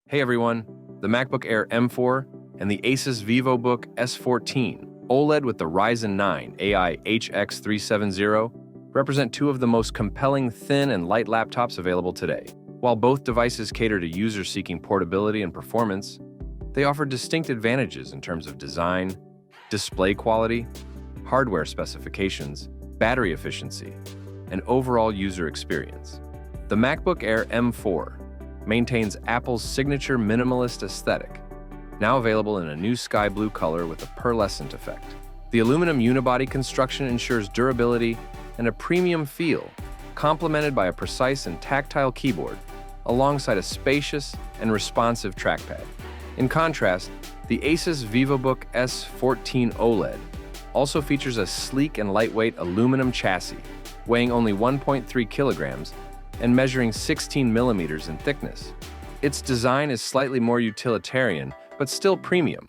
Hey everyone, the MacBook Air M4 and the Asus Vivobook S14 OLED with the Ryzen 9 AI HX370 represent two of the most compelling thin and light laptops available today. While both devices cater to users seeking portability and performance, they offer distinct advantages in terms of design, display quality, hardware specifications, battery efficiency, and overall user experience. The MacBook Air M4 maintains Apple's signature minimalist aesthetic, now available in a new sky blue color with a pearlescent effect. The aluminum unibody construction ensures durability and a premium feel, complemented by a precise and tactile keyboard, alongside a spacious and responsive trackpad. In contrast, the Asus Vivobook S14 OLED also features a sleek and lightweight aluminum chassis, weighing only 1.3 kilograms and measuring 16 millimeters in thickness. Its design is slightly more utilitarian, but still premium,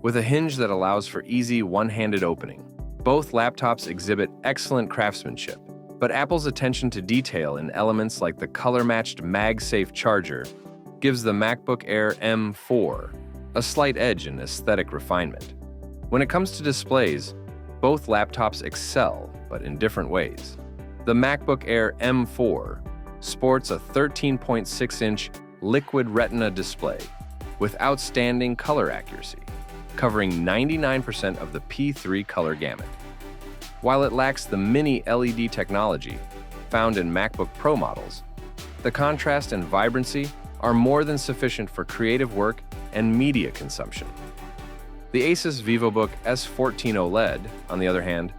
with a hinge that allows for easy one-handed opening. Both laptops exhibit excellent craftsmanship, but Apple's attention to detail in elements like the color-matched MagSafe charger gives the MacBook Air M4 a slight edge in aesthetic refinement. When it comes to displays, both laptops excel, but in different ways. The MacBook Air M4 sports a 13.6-inch liquid retina display with outstanding color accuracy, covering 99% of the P3 color gamut. While it lacks the mini LED technology found in MacBook Pro models, the contrast and vibrancy are more than sufficient for creative work and media consumption. The Asus Vivobook S14 OLED, on the other hand,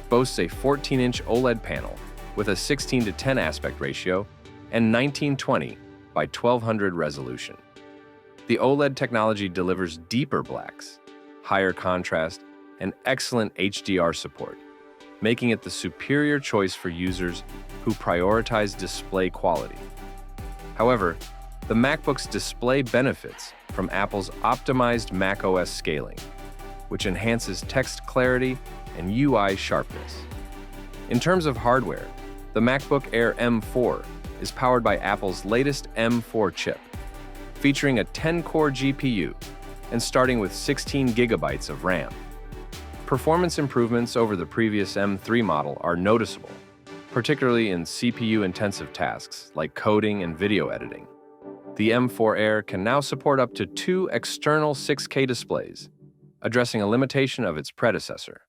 boasts a 14-inch OLED panel with a 16:10 aspect ratio and 1920 by 1200 resolution. The OLED technology delivers deeper blacks, higher contrast, and excellent HDR support, making it the superior choice for users who prioritize display quality. However, the MacBook's display benefits from Apple's optimized macOS scaling, which enhances text clarity and UI sharpness. In terms of hardware, the MacBook Air M4 is powered by Apple's latest M4 chip, featuring a 10-core GPU and starting with 16 gigabytes of RAM. Performance improvements over the previous M3 model are noticeable, particularly in CPU-intensive tasks like coding and video editing. The M4 Air can now support up to 2 external 6K displays, addressing a limitation of its predecessor.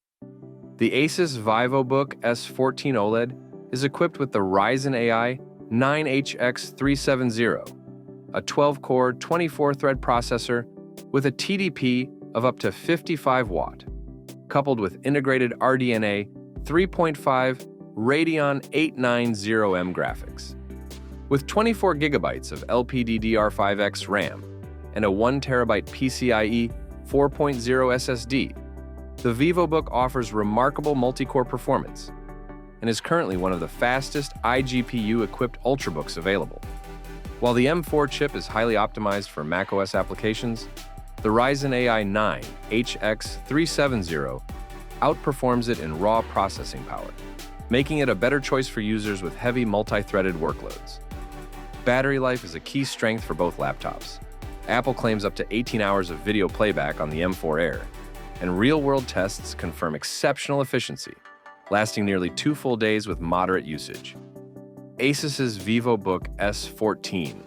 The Asus Vivobook S14 OLED is equipped with the Ryzen AI HX370, a 12-core, 24-thread processor with a TDP of up to 55 watt, coupled with integrated RDNA 3.5 Radeon 890M graphics. With 24 gigabytes of LPDDR5X RAM and a 1 terabyte PCIe 4.0 SSD, the Vivobook offers remarkable multi-core performance and is currently one of the fastest iGPU-equipped Ultrabooks available. While the M4 chip is highly optimized for macOS applications, the Ryzen AI 9 HX370 outperforms it in raw processing power, making it a better choice for users with heavy multi-threaded workloads. Battery life is a key strength for both laptops. Apple claims up to 18 hours of video playback on the M4 Air, and real-world tests confirm exceptional efficiency, lasting nearly 2 full days with moderate usage. Asus's Vivobook S14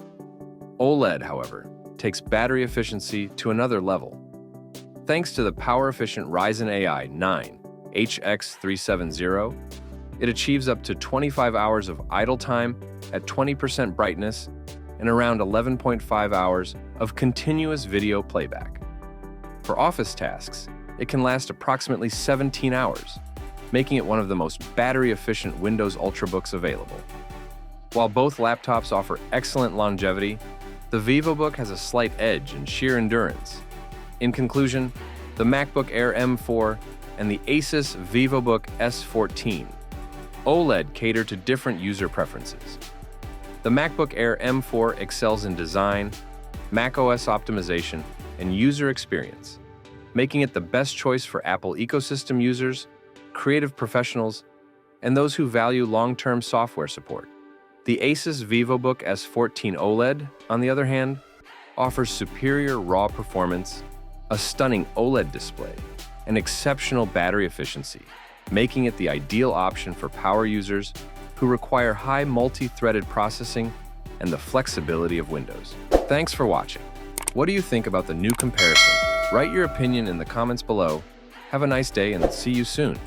OLED, however, takes battery efficiency to another level. Thanks to the power-efficient Ryzen AI 9 HX370, it achieves up to 25 hours of idle time at 20% brightness and around 11.5 hours of continuous video playback. For office tasks, it can last approximately 17 hours, making it one of the most battery-efficient Windows Ultrabooks available. While both laptops offer excellent longevity, the Vivobook has a slight edge in sheer endurance. In conclusion, the MacBook Air M4 and the Asus Vivobook S14 OLED cater to different user preferences. The MacBook Air M4 excels in design, macOS optimization, and user experience, making it the best choice for Apple ecosystem users, creative professionals, and those who value long-term software support. The Asus Vivobook S14 OLED, on the other hand, offers superior raw performance, a stunning OLED display, and exceptional battery efficiency, making it the ideal option for power users who require high multi-threaded processing and the flexibility of Windows. Thanks for watching. What do you think about the new comparison? Write your opinion in the comments below. Have a nice day and see you soon.